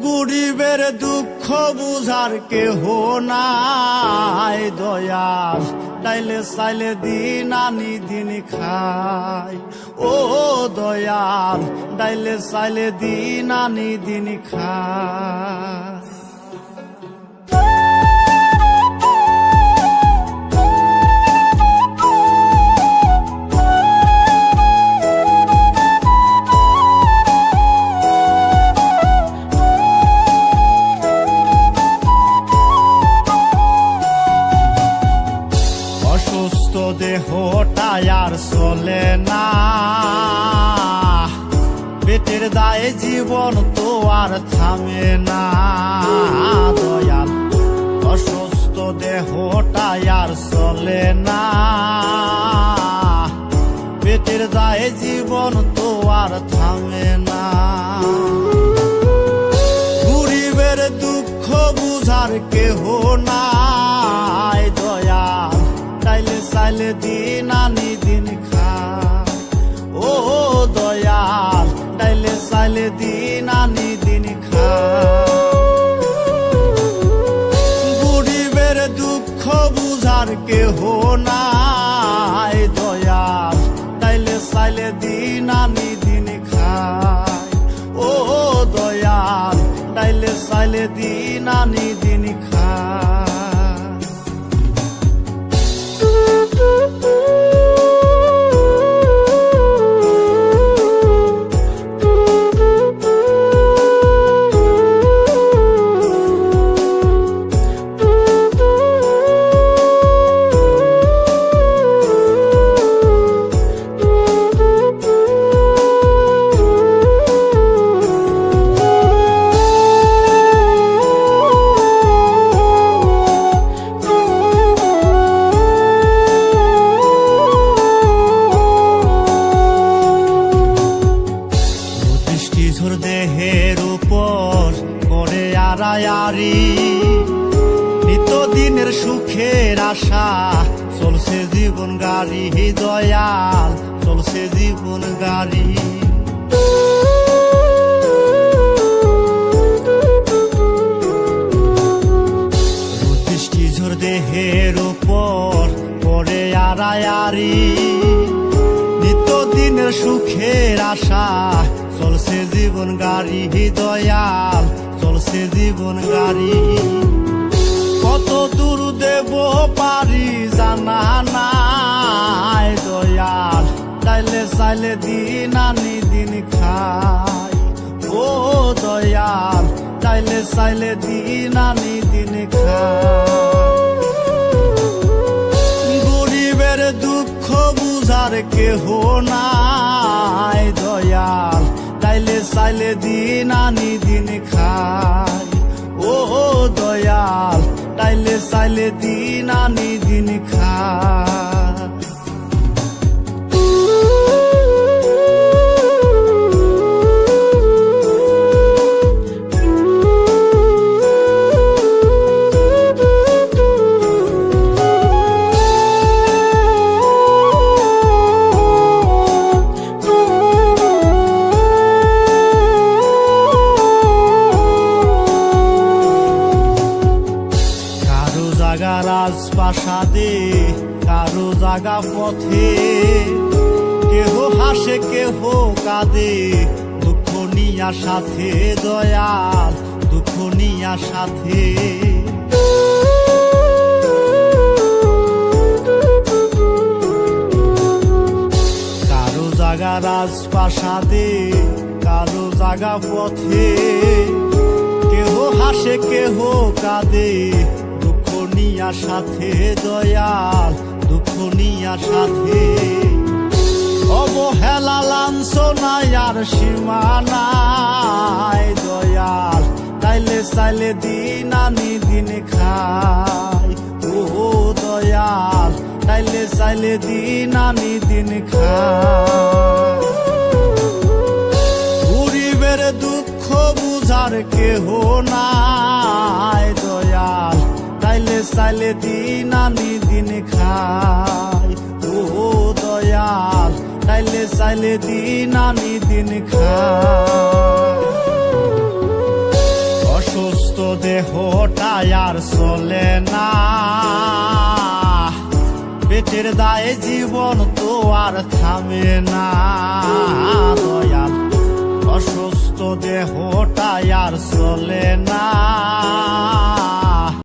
গরিবের দুঃখ বুঝার কেহ নাই দয়াল, ডাইলে চাইলে দিন আনি দিন খাই। ও দয়াল, ডাইলে চাইলে দিন আনি দিন খাই। অসুস্থ দেহটা আর চলে না, পেটের দায়ে জীবন তো আর থামে না দয়াল। অসুস্থ দেহটা আর চলে না, পেটের দায়ে জীবন তো আর থামে না। গরিবের দুঃখ বুঝার কেহ নাই দয়াল, ডাইলে চাইলে দিন আনি দিন খাই। ও দয়াল, ডাইলে চাইলে দিন আনি দিন খাই। গরিবের দুঃখ বুঝার কেহ নাই দয়াল, ডাইলে চাইলে দিন আনি দিন খাই। ও দয়াল, ডাইলে চাইলে দিন আনি দিন খাই। দেহের উপর করে আড়ায়ারি, নিত্যদিনের সুখের আশা চলছে জীবন গাড়ি দয়াল, চলছে জীবন গাড়ি। ঝড় দেহের উপর করে আড়ায়ারি, নিত্যদিনের সুখের আশা চলছে জীবন গাড়ি দয়াল, চলছে জীবন গাড়ি। কত দূর দেব পারি জানা নাই দয়াল, ডাইলে চাইলে দিন আনি দিন খাই। ও দয়াল, ডাইলে চাইলে দিন আনি দিন খাই। গরিবের দুঃখ বুঝার কেহ নাই দয়াল, ডাইলে চাইলে দিন আনি দিন খাই। ও দয়াল, ডাইলে চাইলে দিন আনি দিন খাই। রাজপ্রাসাদে কারো জাগা পথে, কেহ হাসে কেহ কাঁদে দুঃখ নিয়া সাথে দয়াল, দুঃখ নিয়া সাথে। কারো জাগা রাজপ্রাসাদে কারো জাগা পথে, কেহ হাসে কেহ কাঁদে নিয়া সাথে দয়াল, দুঃখ নিয়া সাথে। অবহেলা লাঞ্ছনায় আর সীমা নাই দয়াল, ডাইলে চাইলে দিন আনি দিন খাই। ও দয়াল, ডাইলে চাইলে দিন আনি দিন খাই। গরিবের দুঃখ বুঝার কেহ নাই দয়াল, ডাইলে চাইলে দিন আনি দিন খাই। ও দয়াল, ডাইলে চাইলে দিন আনি দিন খাই। অসুস্থ দেহটা আর চলে না, পেটের দায়ে জীবন তো আর থামে না দয়াল, অসুস্থ দেহটা আর চলে না।